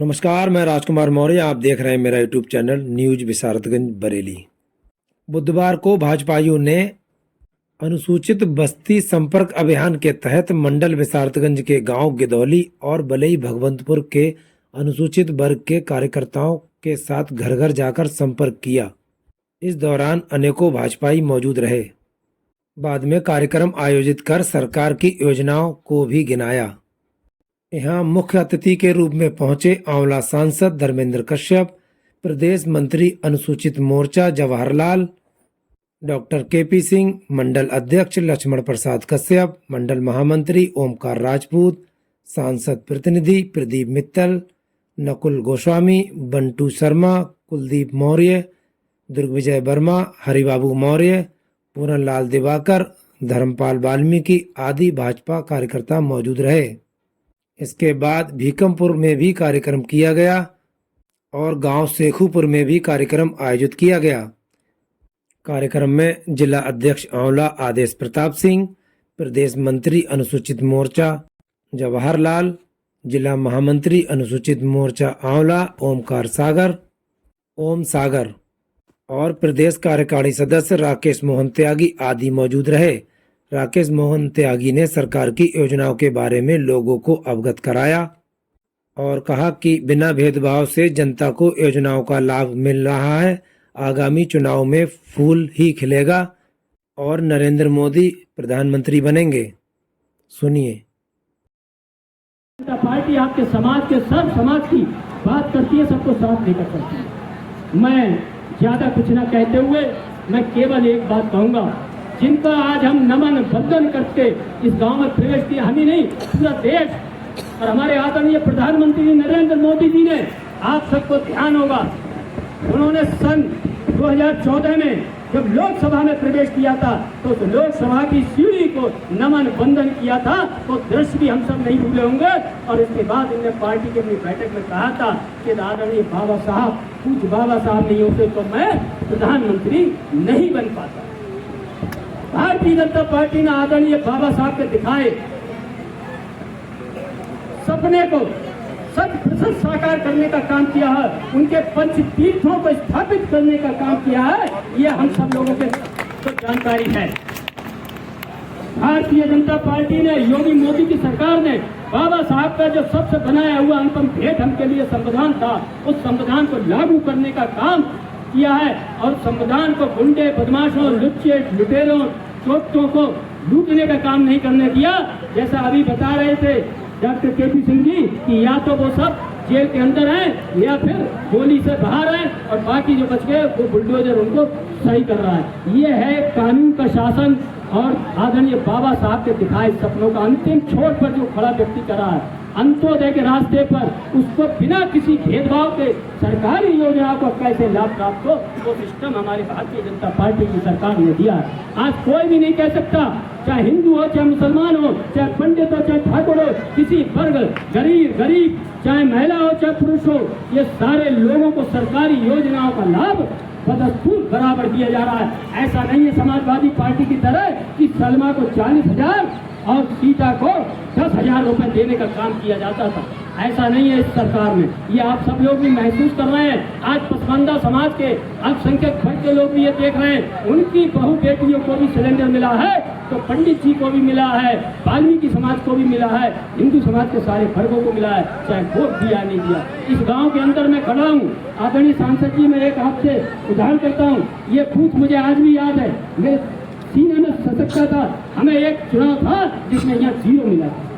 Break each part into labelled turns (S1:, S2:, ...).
S1: नमस्कार, मैं राजकुमार मौर्य। आप देख रहे हैं मेरा यूट्यूब चैनल न्यूज विशारतगंज बरेली। बुधवार को भाजपाइयों ने अनुसूचित बस्ती संपर्क अभियान के तहत मंडल विशारतगंज के गांव गिदौली और बलई भगवंतपुर के अनुसूचित वर्ग के कार्यकर्ताओं के साथ घर घर जाकर संपर्क किया। इस दौरान अनेकों भाजपाई मौजूद रहे। बाद में कार्यक्रम आयोजित कर सरकार की योजनाओं को भी गिनाया। यहाँ मुख्य अतिथि के रूप में पहुंचे आंवला सांसद धर्मेंद्र कश्यप, प्रदेश मंत्री अनुसूचित मोर्चा जवाहरलाल, डॉक्टर केपी सिंह, मंडल अध्यक्ष लक्ष्मण प्रसाद कश्यप, मंडल महामंत्री ओमकार राजपूत, सांसद प्रतिनिधि प्रदीप मित्तल, नकुल गोस्वामी, बंटू शर्मा, कुलदीप मौर्य, दुर्गविजय वर्मा, हरिबाबू मौर्य, पूरनलाल दिवाकर, धर्मपाल वाल्मीकि आदि भाजपा कार्यकर्ता मौजूद रहे। इसके बाद भीकमपुर में भी कार्यक्रम किया गया और गांव शेखुपुर में भी कार्यक्रम आयोजित किया गया। कार्यक्रम में जिला अध्यक्ष आंवला आदेश प्रताप सिंह, प्रदेश मंत्री अनुसूचित मोर्चा जवाहरलाल, जिला महामंत्री अनुसूचित मोर्चा आंवला ओम सागर और प्रदेश कार्यकारिणी सदस्य राकेश मोहन त्यागी आदि मौजूद रहे। राकेश मोहन त्यागी ने सरकार की योजनाओं के बारे में लोगों को अवगत कराया और कहा कि बिना भेदभाव से जनता को योजनाओं का लाभ मिल रहा है। आगामी चुनाव में फूल ही खिलेगा और नरेंद्र मोदी प्रधानमंत्री बनेंगे। सुनिए।
S2: जनता पार्टी आपके समाज के सब समाज की बात करती है, सबको साथ लेकर चलती है। मैं ज्यादा कुछ न कहते हुए मैं केवल एक बात कहूंगा, जिनका आज हम नमन बंदन करके इस गांव में प्रवेश किया, हम ही नहीं पूरा देश और हमारे आदरणीय प्रधानमंत्री नरेंद्र मोदी जी ने, आप सबको ध्यान होगा, उन्होंने सन 2014 में जब लोकसभा में प्रवेश किया था तो उस लोकसभा की सीढ़ी को नमन बंदन किया था। वो दृश्य भी हम सब नहीं भूले होंगे। और इसके बाद इनने पार्टी की अपनी बैठक में कहा था कि आदरणीय बाबा साहब, कुछ बाबा साहब नहीं होते तो मैं प्रधानमंत्री नहीं बन पाता। भारतीय जनता पार्टी ने आदरणीय बाबा साहब के दिखाए सपने को शत प्रतिशत साकार करने का काम किया है, उनके पंच तीर्थों को स्थापित करने का काम किया है। ये हम सब लोगों के तो जानकारी है। भारतीय जनता पार्टी ने, योगी मोदी की सरकार ने बाबा साहब का जो सबसे बनाया हुआ अनुपम भेंट हमके लिए संविधान था, उस संविधान को लागू करने का काम किया है और संविधान को गुंडे, बदमाशों, लुच्चे, लुटेरों, चोटों को लूटने का काम नहीं करने दिया। जैसा अभी बता रहे थे डॉक्टर केपी सिंह जी कि या तो वो सब जेल के अंदर हैं या फिर गोली से बाहर हैं और बाकी जो बच गए वो बुलडोजर उनको सही कर रहा है। ये है कानून का शासन और आदरणीय बाबा साहब के दिखाए सपनों का अंतिम छोर पर जो खड़ा व्यक्ति करा है, अंत्योदय के रास्ते पर, उसको बिना किसी भेदभाव के सरकारी योजनाओं को कैसे लाभ प्राप्त हो, वो सिस्टम हमारी भारतीय जनता पार्टी की सरकार ने दिया है। आज कोई भी नहीं कह सकता, चाहे हिंदू हो, चाहे मुसलमान हो, चाहे पंडित हो, चाहे ठाकुर हो, किसी वर्ग, गरीब, चाहे महिला हो, चाहे पुरुष हो, ये सारे लोगों को सरकारी योजनाओं का लाभ बदस्तूर बराबर दिया जा रहा है। ऐसा नहीं है समाजवादी पार्टी की तरह कि सलमा को 40,000 और सीता को 10,000 रुपए देने का काम किया जाता था। ऐसा नहीं है इस सरकार में। ये आप सब लोग भी महसूस कर रहे हैं। आज पसमानदा समाज के अल्पसंख्यक वर्ग के लोग भी ये देख रहे हैं, उनकी बहू बेटियों को भी सिलेंडर मिला है, तो पंडित जी को भी मिला है, वाल्मीकि समाज को भी मिला है, हिंदू समाज के सारे वर्गों को मिला है, चाहे वोट दिया नहीं दिया। इस गाँव के अंदर मैं खड़ा हूँ, आदरणीय सांसद जी, मैं एक आपसे उदाहरण करता हूँ। ये बूथ मुझे आज भी याद है, मेरे सीने में ससकता था। हमें एक चुनाव था जिसमें यहाँ 0 मिला था,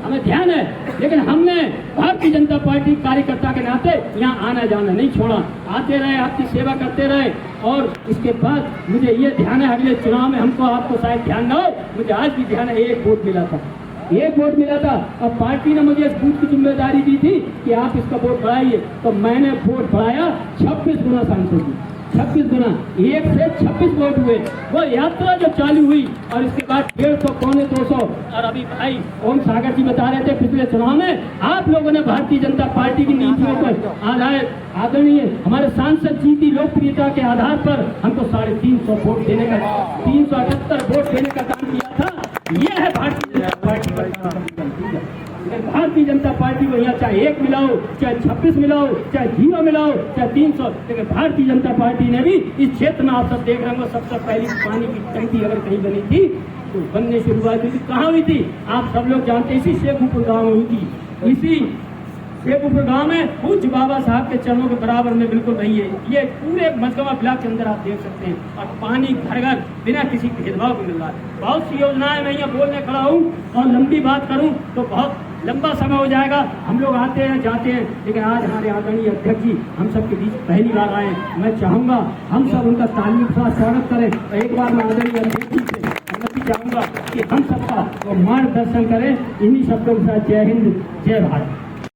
S2: हमें ध्यान है, लेकिन हमने भारतीय जनता पार्टी कार्यकर्ता के नाते यहाँ आना जाना नहीं छोड़ा, आते रहे, आपकी सेवा करते रहे। और इसके बाद मुझे ये ध्यान है, अगले चुनाव में हमको, आपको शायद ध्यान ना हो, मुझे आज भी ध्यान है, 1 वोट मिला था, 1 वोट मिला था। और पार्टी ने मुझे इस बूथ की जिम्मेदारी दी थी कि आप इसका वोट बढ़ाइए, तो मैंने वोट बढ़ाया 26 गुना सांसद जी, 26 गुना, 1 से 26 वोट हुए। वो यात्रा जो चालू हुई और इसके बाद 150, पौने 200। और अभी भाई ओम सागर जी बता रहे थे, पिछले चुनाव में आप लोगों ने भारतीय जनता पार्टी की नीतियों पर आधार, आदरणीय हमारे सांसद जी की लोकप्रियता के आधार पर हमको 350 वोट देने का, 378 वोट देने का काम किया था। ये है भारतीय जनता पार्टी का। भारतीय जनता पार्टी को यहाँ चाहे 1 मिलाओ, चाहे 26 मिलाओ, चाहे 0 मिलाओ, चाहे 300, लेकिन भारतीय जनता पार्टी ने भी इस क्षेत्र में आप सब देख रहे होंगे सबसे पहली पानी की टंकी अगर कहीं बनी थी तो बनने की शुरुआत हुई थी, कहाँ हुई थी आप सब लोग जानते हैं, इसी शेखुपुर गाँव में हुई थी। इसी शेखुपुर गाँव में पूज्य बाबा साहब के चरणों के बराबर में बिल्कुल नहीं है। ये पूरे मजगवा ब्लॉक के अंदर आप देख सकते हैं और पानी घर घर बिना किसी भेदभाव के मिल रहा है। बहुत सी योजनाएं मैं यहाँ बोलने खड़ा हूँ और लंबी बात करूँ तो बहुत लंबा समय हो जाएगा। हम लोग आते हैं जाते हैं, लेकिन आज हमारे आदरणीय अध्यक्ष जी हम सबके बीच पहली बार आए। मैं चाहूँगा हम सब उनका तालियों के साथ स्वागत करें और एक बार मैं आदरणीय अध्यक्ष जी से अनुमति चाहूँगा कि हम सबका वो मार्गदर्शन करें। इन्हीं शब्दों के साथ जय हिंद, जय भारत।